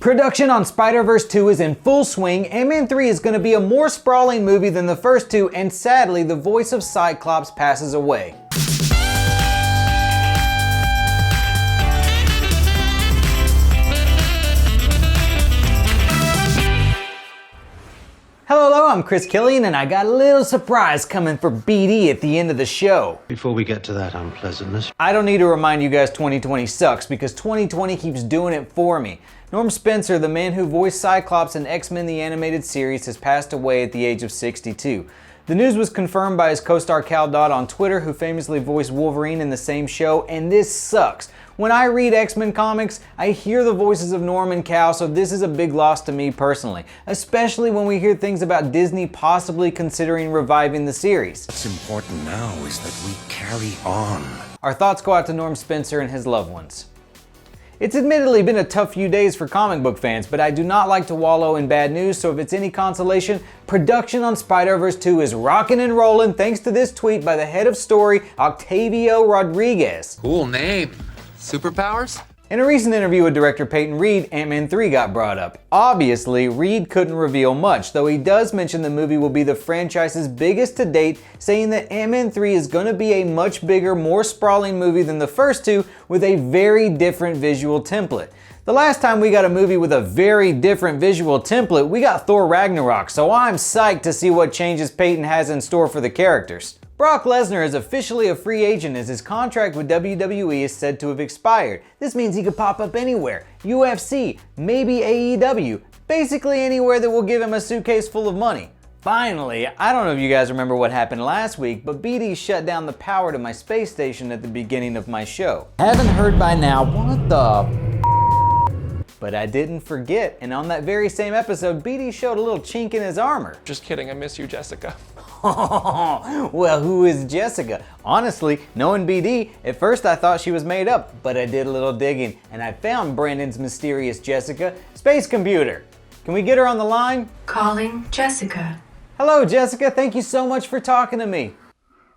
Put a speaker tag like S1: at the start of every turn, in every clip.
S1: Production on Spider-Verse 2 is in full swing. Ant-Man 3 is going to be a more sprawling movie than the first two, and sadly, the voice of Cyclops passes away. Hello, I'm Chris Killian, and I got a little surprise coming for BD at the end of the show.
S2: Before we get to that unpleasantness,
S1: I don't need to remind you guys 2020 sucks, because 2020 keeps doing it for me. Norm Spencer, the man who voiced Cyclops in X-Men the Animated Series, has passed away at the age of 62. The news was confirmed by his co-star Cal Dodd on Twitter, who famously voiced Wolverine in the same show, and this sucks. When I read X-Men comics, I hear the voices of Norm and Cal, so this is a big loss to me personally, especially when we hear things about Disney possibly considering reviving the series.
S3: What's important now is that we carry on.
S1: Our thoughts go out to Norm Spencer and his loved ones. It's admittedly been a tough few days for comic book fans, but I do not like to wallow in bad news, so if it's any consolation, production on Spider-Verse 2 is rocking and rolling thanks to this tweet by the head of story, Octavio Rodriguez.
S4: Cool name. Superpowers?
S1: In a recent interview with director Peyton Reed, Ant-Man 3 got brought up. Obviously, Reed couldn't reveal much, though he does mention the movie will be the franchise's biggest to date, saying that Ant-Man 3 is going to be a much bigger, more sprawling movie than the first two, with a very different visual template. The last time we got a movie with a very different visual template, we got Thor Ragnarok, so I'm psyched to see what changes Peyton has in store for the characters. Brock Lesnar is officially a free agent as his contract with WWE is said to have expired. This means he could pop up anywhere. UFC, maybe AEW, basically anywhere that will give him a suitcase full of money. Finally, I don't know if you guys remember what happened last week, but BD shut down the power to my space station at the beginning of my show. Haven't heard by now, what the But I didn't forget, and on that very same episode, BD showed a little chink in his armor.
S5: Just kidding, I miss you, Jessica.
S1: Well, who is Jessica? Honestly, knowing BD, at first I thought she was made up, but I did a little digging, and I found Brandon's mysterious Jessica, Space Computer. Can we get her on the line?
S6: Calling Jessica.
S1: Hello, Jessica. Thank you so much for talking to me.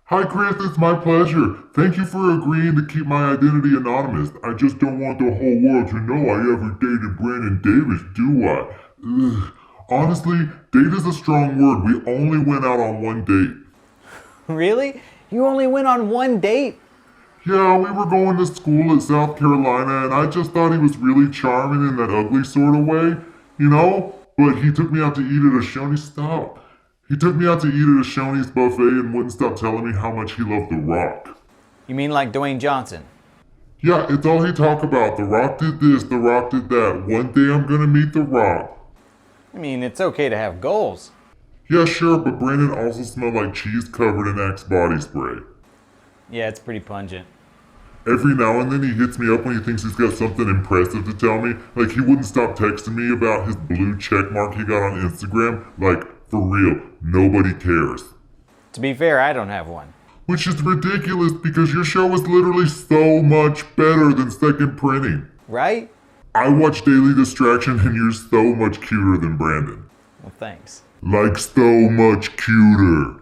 S7: Hi Chris, it's my pleasure. Thank you for agreeing to keep my identity anonymous. I just don't want the whole world to know I ever dated Brandon Davis, do I? Ugh. Honestly, date is a strong word. We only went out on one date.
S1: Really? You only went on one date?
S7: Yeah, we were going to school at South Carolina, and I just thought he was really charming in that ugly sort of way, you know? But he took me out to eat at a Shoney's. Stop. He took me out to eat at a Shoney's buffet and wouldn't stop telling me how much he loved The Rock.
S1: You mean like Dwayne Johnson?
S7: Yeah, it's all he talked about. The Rock did this, The Rock did that. One day I'm gonna meet The Rock.
S1: I mean, it's okay to have goals.
S7: Yeah, sure, but Brandon also smelled like cheese covered in Axe body spray.
S1: Yeah, it's pretty pungent.
S7: Every now and then he hits me up when he thinks he's got something impressive to tell me. Like he wouldn't stop texting me about his blue check mark he got on Instagram. Like, for real, nobody cares.
S1: To be fair, I don't have one.
S7: Which is ridiculous because your show is literally so much better than Second Printing.
S1: Right?
S7: I watch Daily Distraction and you're so much cuter than Brandon.
S1: Well, thanks.
S7: Like so much cuter.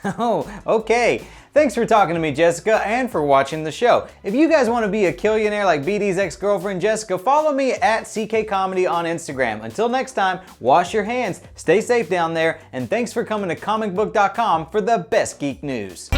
S1: Oh, okay. Thanks for talking to me, Jessica, and for watching the show. If you guys want to be a Killionaire like BD's ex-girlfriend Jessica, follow me at CK Comedy on Instagram. Until next time, wash your hands, stay safe down there, and thanks for coming to Comicbook.com for the best geek news.